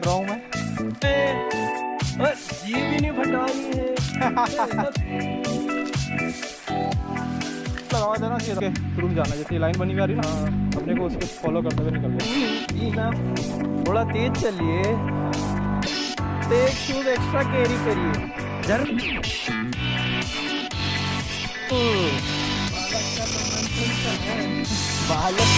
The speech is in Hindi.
कर रहा हूँ मैं। जी भी नहीं फटानी है। लगावा देना चाहिए, रुक जाना, जैसे लाइन बनी हुई आ रही ना, अपने को उसके फॉलो करते हुए निकल ना थोड़ा तेज चलिए, एक शूज एक्स्ट्रा कैरी करिए। बालक